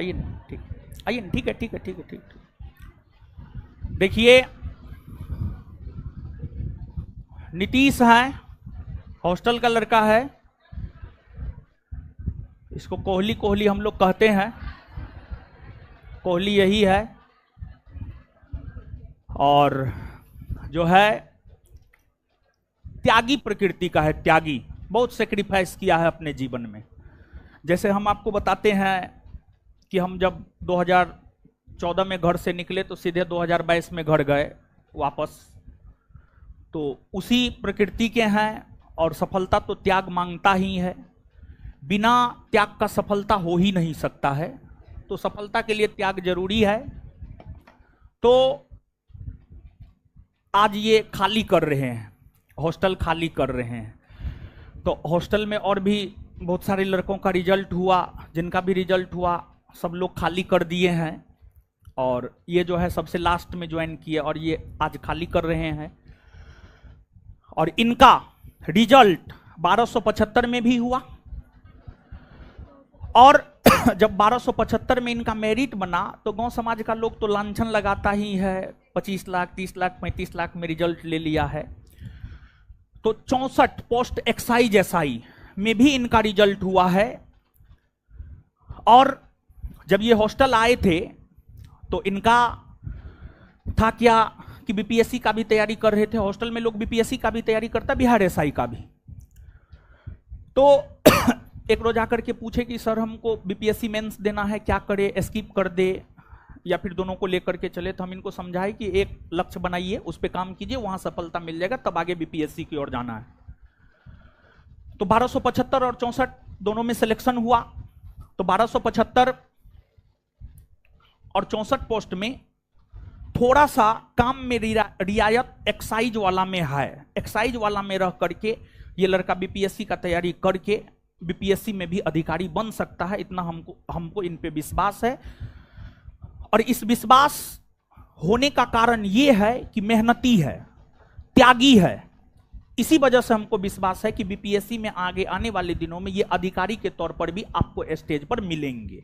आइए ना, ठीक, आइए ना, ठीक है, ठीक है, ठीक है, ठीक। देखिए, नीतीश है, हॉस्टल का लड़का है, इसको कोहली कोहली हम लोग कहते हैं, कोहली यही है। और जो है त्यागी प्रकृति का है, त्यागी, बहुत सेक्रीफाइस किया है अपने जीवन में। जैसे हम आपको बताते हैं कि हम जब 2014 में घर से निकले तो सीधे 2022 में घर गए वापस, तो उसी प्रकृति के हैं। और सफलता तो त्याग मांगता ही है, बिना त्याग का सफलता हो ही नहीं सकता है, तो सफलता के लिए त्याग जरूरी है। तो आज ये खाली कर रहे हैं, हॉस्टल खाली कर रहे हैं। तो हॉस्टल में और भी बहुत सारे लड़कों का रिजल्ट हुआ, जिनका भी रिजल्ट हुआ सब लोग खाली कर दिए हैं। और ये जो है सबसे लास्ट में ज्वाइन किए और ये आज खाली कर रहे हैं। और इनका रिजल्ट 1275 में भी हुआ, और जब 1275 में इनका मेरिट बना तो गांव समाज का लोग तो लांछन लगाता ही है, 25 लाख 30 लाख 35 लाख में रिजल्ट ले लिया है। तो 64 पोस्ट एक्साइज एसआई में भी इनका रिजल्ट हुआ है। और जब ये हॉस्टल आए थे तो इनका था क्या कि बीपीएससी का भी तैयारी कर रहे थे। हॉस्टल में लोग बीपीएससी का भी तैयारी करता, बिहार एसआई का भी। तो एक रोज आकर के पूछे कि सर हमको बीपीएससी मेंस देना है, क्या करे, स्किप कर दे या फिर दोनों को लेकर के चले। तो हम इनको समझाए कि एक लक्ष्य बनाइए, उस पर काम कीजिए, वहां सफलता मिल जाएगा, तब आगे बीपीएससी की ओर जाना है। तो 1275 और 64 दोनों में सिलेक्शन हुआ। तो 1275 और 64 पोस्ट में थोड़ा सा काम में रियायत एक्साइज वाला में है। एक्साइज वाला में रह करके ये लड़का बीपीएससी का तैयारी करके बीपीएससी में भी अधिकारी बन सकता है, इतना हमको इन पे विश्वास है। और इस विश्वास होने का कारण ये है कि मेहनती है, त्यागी है। इसी वजह से हमको विश्वास है कि बीपीएससी में आगे आने वाले दिनों में ये अधिकारी के तौर पर भी आपको स्टेज पर मिलेंगे।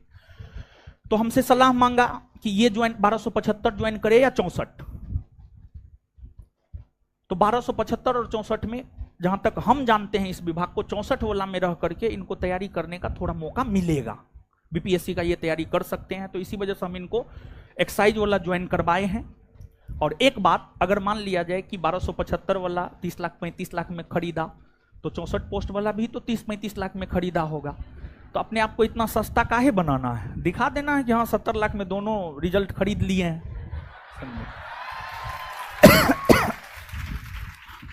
तो हमसे सलाह मांगा कि ये ज्वाइन 1275 ज्वाइन करे या 64। तो 1275 और 64 में जहां तक हम जानते हैं इस विभाग को 64 वाला में रह करके इनको तैयारी करने का थोड़ा मौका मिलेगा, बीपीएससी का ये तैयारी कर सकते हैं। तो इसी वजह से हम इनको एक्साइज वाला ज्वाइन करवाए हैं। और एक बात, अगर मान लिया जाए कि 1275 वाला 30 लाख 35 लाख में खरीदा तो 64 पोस्ट वाला भी तो 30-35 लाख में खरीदा होगा। तो अपने आप को इतना सस्ता काहे बनाना है, दिखा देना है कि हाँ 70 लाख में दोनों रिजल्ट खरीद लिए हैं।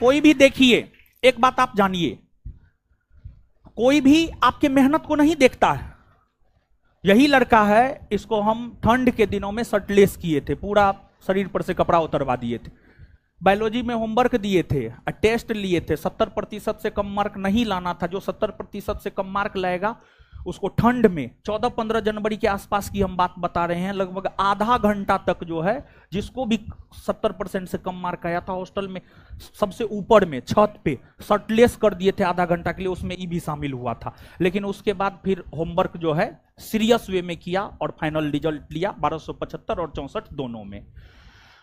कोई भी देखिए, एक बात आप जानिए, कोई भी आपके मेहनत को नहीं देखता है। यही लड़का है, इसको हम ठंड के दिनों में शर्टलेस किए थे, पूरा शरीर पर से कपड़ा उतरवा दिए थे। बायोलॉजी में होमवर्क दिए थे, टेस्ट लिए थे, 70% से कम मार्क नहीं लाना था। जो 70% से कम मार्क लाएगा उसको ठंड में 14-15 जनवरी के आसपास की हम बात बता रहे हैं, लगभग आधा घंटा तक जो है, जिसको भी 70% से कम मार्क आया था हॉस्टल में सबसे ऊपर में छत पे शर्टलेस कर दिए थे आधा घंटा के लिए, उसमें ई भी शामिल हुआ था। लेकिन उसके बाद फिर होमवर्क जो है सीरियस वे में किया और फाइनल रिजल्ट लिया 1275 और 64 दोनों में।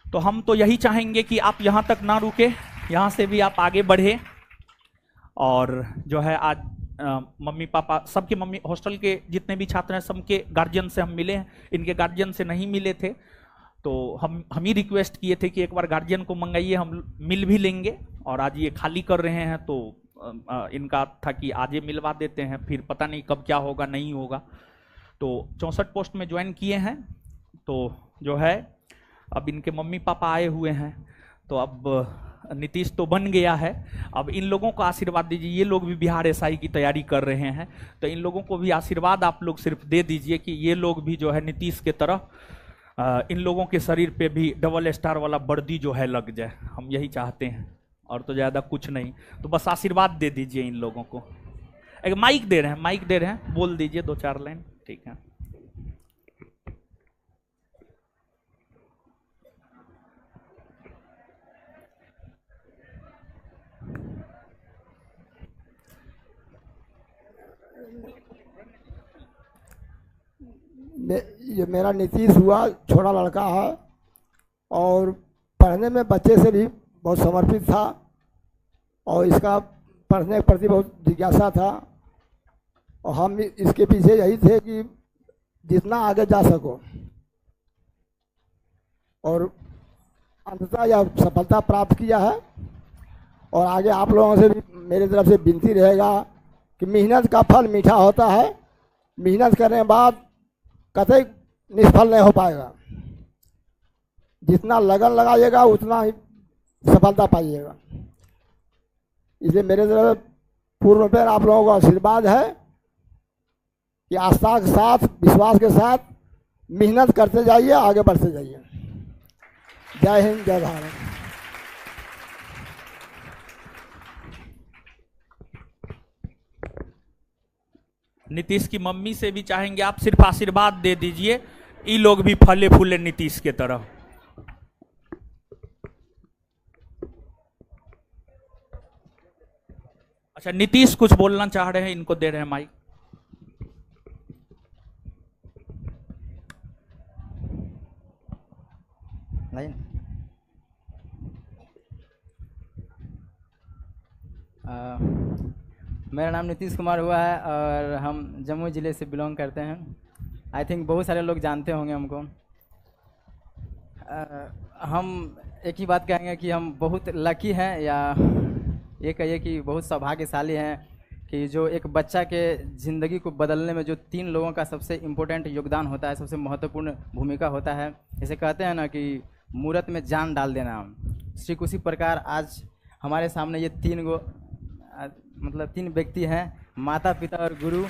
तो हम तो यही चाहेंगे कि आप यहां तक ना रुके, यहां से भी आप आगे बढ़े। और जो है आज मम्मी पापा सबके, मम्मी हॉस्टल के जितने भी छात्र हैं सबके गार्जियन से हम मिले हैं, इनके गार्जियन से नहीं मिले थे। तो हम ही रिक्वेस्ट किए थे कि एक बार गार्जियन को मंगाइए, हम मिल भी लेंगे। और आज ये खाली कर रहे हैं तो इनका था कि आज ये मिलवा देते हैं, फिर पता नहीं कब क्या होगा नहीं होगा। तो 64 पोस्ट में ज्वाइन किए हैं। तो जो है अब इनके मम्मी पापा आए हुए हैं, तो अब नीतीश तो बन गया है, अब इन लोगों को आशीर्वाद दीजिए। ये लोग भी बिहार एसआई की तैयारी कर रहे हैं, तो इन लोगों को भी आशीर्वाद आप लोग सिर्फ दे दीजिए कि ये लोग भी जो है नीतीश के तरह इन लोगों के शरीर पे भी डबल स्टार वाला वर्दी जो है लग जाए, हम यही चाहते हैं, और तो ज़्यादा कुछ नहीं। तो बस आशीर्वाद दे दीजिए इन लोगों को। एक माइक दे रहे हैं, माइक दे रहे हैं, बोल दीजिए 2-4 लाइन, ठीक है। ये मेरा नीतीश हुआ, छोटा लड़का है और पढ़ने में बच्चे से भी बहुत समर्पित था और इसका पढ़ने के प्रति बहुत जिज्ञासा था और हम इसके पीछे यही थे कि जितना आगे जा सको और अंततः यह सफलता प्राप्त किया है। और आगे आप लोगों से भी मेरी तरफ से विनती रहेगा कि मेहनत का फल मीठा होता है, मेहनत करने के बाद कतई निष्फल नहीं हो पाएगा। जितना लगन लगाइएगा उतना ही सफलता पाइएगा। इसलिए मेरे तरफ पूर्ण रूप में आप लोगों का आशीर्वाद है कि आस्था के साथ, विश्वास के साथ मेहनत करते जाइए, आगे बढ़ते जाइए। जय हिंद, जय भारत। नीतीश की मम्मी से भी चाहेंगे आप सिर्फ आशीर्वाद दे दीजिए, ये लोग भी फले फूले नीतीश के तरह। अच्छा, नीतीश कुछ बोलना चाह रहे हैं, इनको दे रहे हैं माइक। नहीं, मेरा नाम नीतीश कुमार हुआ है और हम जम्मू ज़िले से बिलोंग करते हैं। आई थिंक बहुत सारे लोग जानते होंगे हमको। हम एक ही बात कहेंगे कि हम बहुत लकी हैं, या ये कहिए कि बहुत सौभाग्यशाली हैं कि जो एक बच्चा के ज़िंदगी को बदलने में जो 3 लोगों का सबसे इम्पोर्टेंट योगदान होता है, सबसे महत्वपूर्ण भूमिका होता है। जैसे कहते हैं ना कि मूरत में जान डाल देना, ठीक उसी प्रकार आज हमारे सामने ये 3 व्यक्ति हैं, माता पिता और गुरु,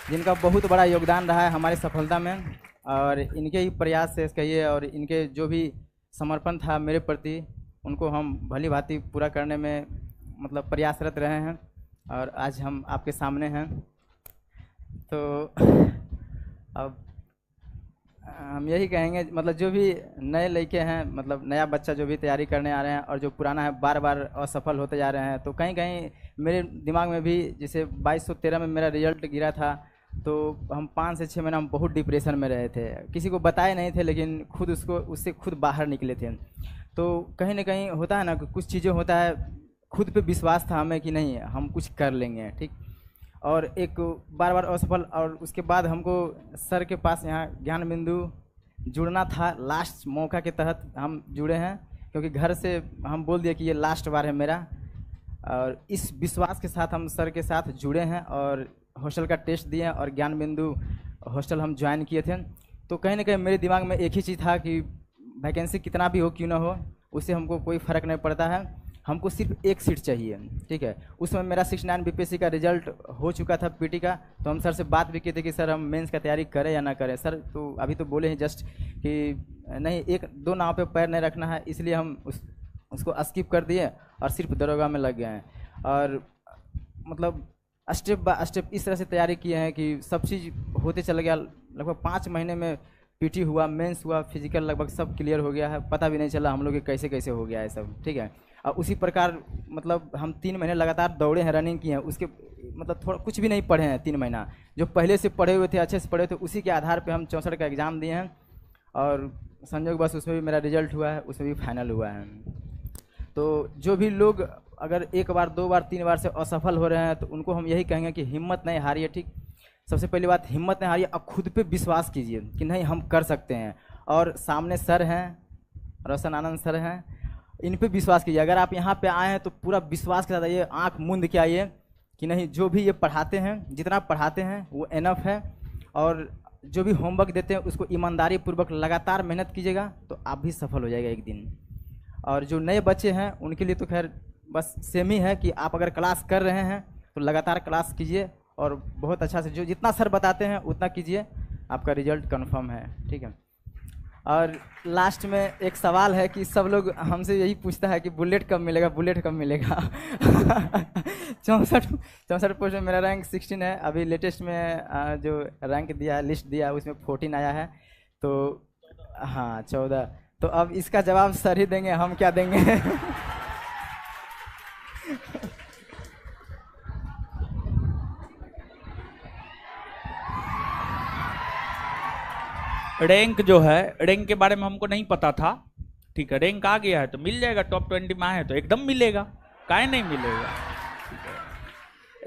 जिनका बहुत बड़ा योगदान रहा है हमारी सफलता में। और इनके ही प्रयास से कहिए और इनके जो भी समर्पण था मेरे प्रति, उनको हम भली भांति पूरा करने में प्रयासरत रहे हैं और आज हम आपके सामने हैं। तो अब हम यही कहेंगे, जो भी नए लड़के हैं, नया बच्चा जो भी तैयारी करने आ रहे हैं और जो पुराना है बार बार असफल होते जा रहे हैं, तो कहीं कहीं मेरे दिमाग में भी, जैसे 2213 में मेरा रिजल्ट गिरा था, तो हम 5 से 6 महीना हम बहुत डिप्रेशन में रहे थे। किसी को बताए नहीं थे, लेकिन खुद उससे खुद बाहर निकले थे। तो कहीं ना कहीं होता है ना, कुछ चीज़ें होता है, खुद पे विश्वास था हमें कि नहीं हम कुछ कर लेंगे, ठीक। और एक बार बार असफल, और उसके बाद हमको सर के पास यहाँ ज्ञान बिंदु जुड़ना था। लास्ट मौका के तहत हम जुड़े हैं, क्योंकि घर से हम बोल दिए कि ये लास्ट बार है मेरा, और इस विश्वास के साथ हम सर के साथ जुड़े हैं और हॉस्टल का टेस्ट दिए और ज्ञान बिंदु हॉस्टल हम ज्वाइन किए थे। तो कहीं ना कहीं मेरे दिमाग में एक ही चीज़ था कि वैकेंसी कितना भी हो, क्यों ना हो, उससे हमको कोई फ़र्क नहीं पड़ता है, हमको सिर्फ एक सीट चाहिए, ठीक है। उसमें मेरा 69 बीपीएससी का रिजल्ट हो चुका था, पीटी का। तो हम सर से बात भी किए थे कि सर हम मेंस का तैयारी करें या ना करें। सर तो अभी तो बोले हैं जस्ट कि नहीं, 1-2 नाव पे पैर नहीं रखना है, इसलिए हम उसको स्किप कर दिए और सिर्फ दरोगा में लग गए हैं। और स्टेप बाय स्टेप इस तरह से तैयारी किए हैं कि सब चीज़ होते चला गया। लगभग 5 महीने में पीटी हुआ, मेंस हुआ, फिजिकल लगभग सब क्लियर हो गया है, पता भी नहीं चला हम लोग के कैसे कैसे हो गया है सब, ठीक है। और उसी प्रकार हम 3 महीने लगातार दौड़े हैं, रनिंग किए हैं, उसके थोड़ा कुछ भी नहीं पढ़े हैं। 3 महीना जो पहले से पढ़े हुए थे, अच्छे से पढ़े थे, उसी के आधार पे हम 64 का एग्ज़ाम दिए हैं और संयोग बस उसमें भी मेरा रिजल्ट हुआ है, उसमें भी फाइनल हुआ है। तो जो भी लोग अगर 1 बार 2 बार 3 बार से असफल हो रहे हैं, तो उनको हम यही कहेंगे कि हिम्मत नहीं हारिए, ठीक। सबसे पहली बात, हिम्मत नहीं हारिए, अब खुद पे विश्वास कीजिए कि नहीं हम कर सकते हैं। और सामने सर हैं, रोशन आनंद सर हैं, इन पे विश्वास कीजिए। अगर आप यहाँ पे आए हैं तो पूरा विश्वास के साथ आइए, आँख मूंद के आइए कि नहीं, जो भी ये पढ़ाते हैं, जितना पढ़ाते हैं वो इनफ है। और जो भी होमवर्क देते हैं उसको ईमानदारी पूर्वक लगातार मेहनत कीजिएगा तो आप भी सफल हो जाएगा एक दिन। और जो नए बच्चे हैं उनके लिए तो खैर बस सेम ही है कि आप अगर क्लास कर रहे हैं तो लगातार क्लास कीजिए और बहुत अच्छा से जो जितना सर बताते हैं उतना कीजिए, आपका रिजल्ट कंफर्म है, ठीक है। और लास्ट में एक सवाल है कि सब लोग हमसे यही पूछता है कि बुलेट कब मिलेगा, बुलेट कब मिलेगा। 64 पोस्ट में मेरा रैंक 16 है। अभी लेटेस्ट में जो रैंक दिया है, लिस्ट दिया है, उसमें 14 आया है। तो हाँ 14। तो अब इसका जवाब सर ही देंगे, हम क्या देंगे। रैंक जो है, रैंक के बारे में हमको नहीं पता था, ठीक है। रैंक आ गया है तो मिल जाएगा, टॉप 20 में आए तो एकदम मिलेगा, काहे नहीं मिलेगा।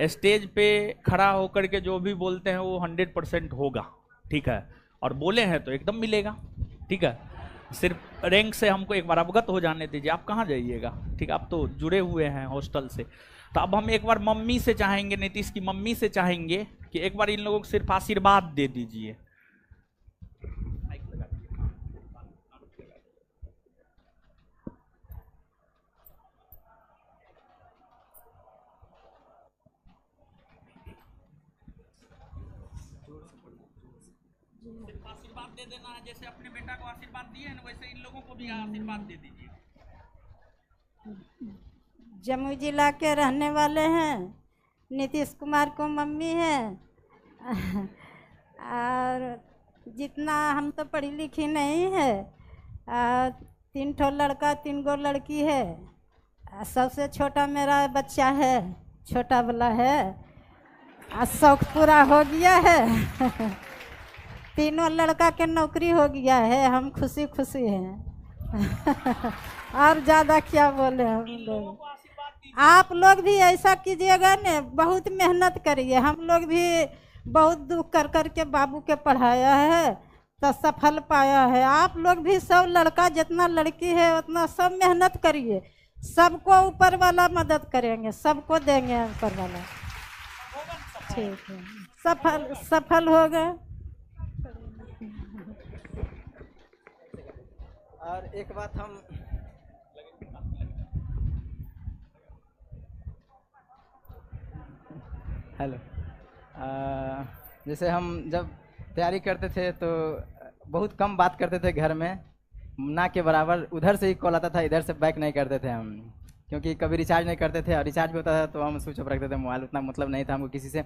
स्टेज पे खड़ा होकर के जो भी बोलते हैं वो 100% होगा, ठीक है। और बोले हैं तो एकदम मिलेगा, ठीक है। सिर्फ रैंक से हमको एक बार अवगत हो जाने दीजिए। आप कहाँ जाइएगा, ठीक है, आप तो जुड़े हुए हैं हॉस्टल से। तो अब हम एक बार मम्मी से चाहेंगे, नीतीश की मम्मी से चाहेंगे कि एक बार इन लोगों को सिर्फ आशीर्वाद दे दीजिए। आशीर्वाद दे देना है, जैसे अपने बेटा को आशीर्वाद दिए हैं वैसे इन लोगों को भी आशीर्वाद दे दीजिए। जमुई जिला के रहने वाले हैं, नीतीश कुमार को मम्मी है। और जितना हम तो पढ़ी लिखी नहीं है, 3 ठो लड़का 3 गो लड़की है। सबसे छोटा मेरा बच्चा है, छोटा वाला है। शौक पूरा हो गया है। तीनों लड़का के नौकरी हो गया है, हम खुशी खुशी हैं। और ज़्यादा क्या बोले हम लोग। आप लोग भी ऐसा कीजिएगा न, बहुत मेहनत करिए। हम लोग भी बहुत दुख कर कर के बाबू के पढ़ाया है तो सफल पाया है। आप लोग भी सब लड़का जितना लड़की है उतना सब मेहनत करिए। सबको ऊपर वाला मदद करेंगे, सबको देंगे ऊपर वाला, ठीक है। सफल होगा। और एक बात हम हेलो, जैसे हम जब तैयारी करते थे तो बहुत कम बात करते थे घर में, ना के बराबर। उधर से ही कॉल आता था, इधर से बैक नहीं करते थे हम, क्योंकि कभी रिचार्ज नहीं करते थे और रिचार्ज भी होता था तो हम स्विच ऑफ रखते थे मोबाइल। उतना मतलब नहीं था हमको किसी से।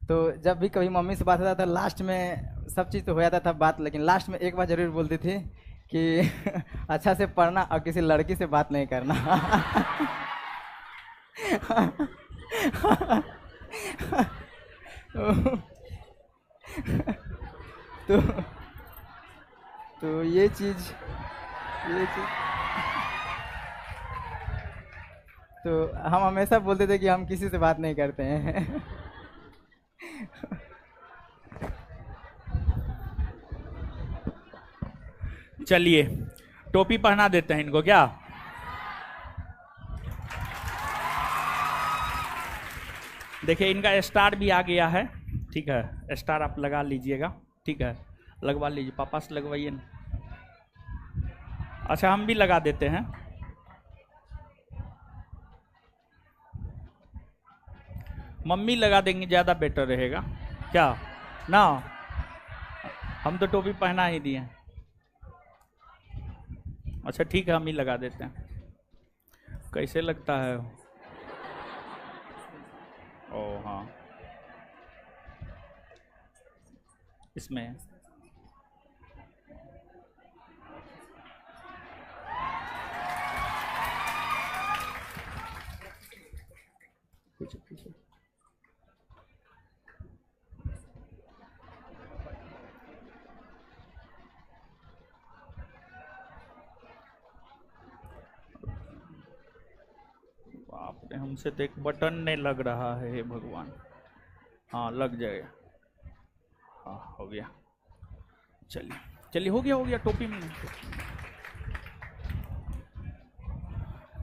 तो जब भी कभी मम्मी से बात होता था, लास्ट में सब चीज़ तो हो जाता था बात, लेकिन लास्ट में एक बार जरूर बोलती थी कि अच्छा से पढ़ना और किसी लड़की से बात नहीं करना। तो तो ये चीज़ तो हम हमेशा बोलते थे कि हम किसी से बात नहीं करते हैं। चलिए टोपी पहना देते हैं इनको, क्या देखिए इनका स्टार भी आ गया है, ठीक है। स्टार आप लगा लीजिएगा, ठीक है, लगवा लीजिए। पापा से लगवाइए ना। अच्छा हम भी लगा देते हैं। मम्मी लगा देंगे, ज़्यादा बेटर रहेगा, क्या ना। हम तो टोपी पहना ही दिए। अच्छा ठीक है, हम ही लगा देते हैं। कैसे लगता है? ओ हाँ, इसमें पीछे आपने हमसे तो एक बटन नहीं लग रहा है, हे भगवान। हाँ लग जाएगा, हाँ हो गया। चलिए चलिए, हो गया टोपी में।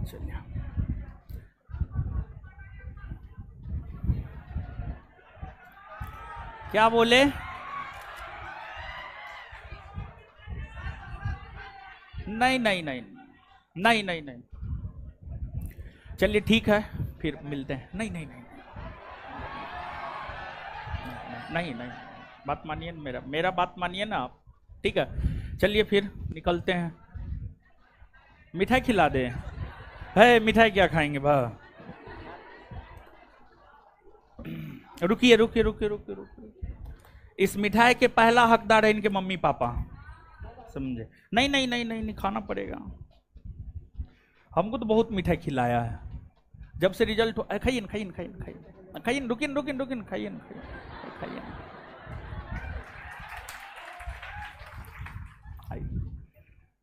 चलिए क्या बोले? नहीं नहीं नहीं नहीं नहीं नहीं। चलिए ठीक है, फिर मिलते हैं। नहीं नहीं नहीं नहीं नहीं, बात मानिए मेरा बात मानिए ना आप, ठीक है। चलिए फिर निकलते हैं। मिठाई खिला दे है, मिठाई क्या खाएंगे भा? रुकिए रुकिए रुकिए रुकिए रुकिए। इस मिठाई के पहला हकदार है इनके मम्मी पापा, समझे? नहीं नहीं नहीं नहीं, नहीं खाना पड़ेगा। हमको तो बहुत मिठाई खिलाया है जब से रिजल्ट हो। खाइए खाइए खाइए खाइए खाइए, रुकिए रुकिए रुकिए, खाइए खाइए।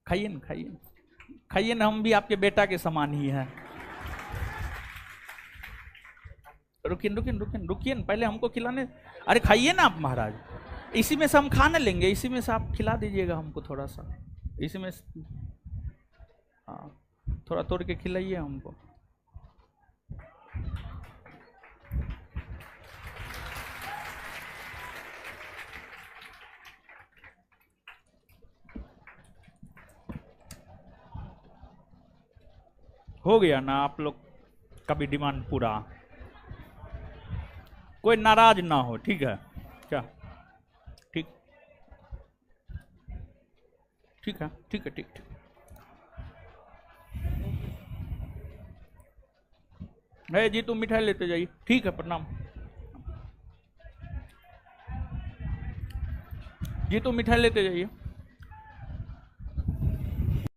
खाइए ना, खाइए खाइए ना, हम भी आपके बेटा के समान ही हैं। रुकिए रुकिए रुकिए रुकिए ना, पहले हमको खिलाने। अरे खाइए ना आप महाराज, इसी में से हम खाने लेंगे, इसी में से आप खिला दीजिएगा हमको थोड़ा सा, इसी में हाँ थोड़ा तोड़ के खिलाइए हमको। हो गया ना आप लोग का भी डिमांड पूरा, कोई नाराज ना हो, ठीक है क्या? ठीक ठीक है, ठीक है, ठीक ठीक। है जी, तुम मिठाई लेते जाइए, ठीक है, प्रणाम जी, तुम मिठाई लेते जाइए।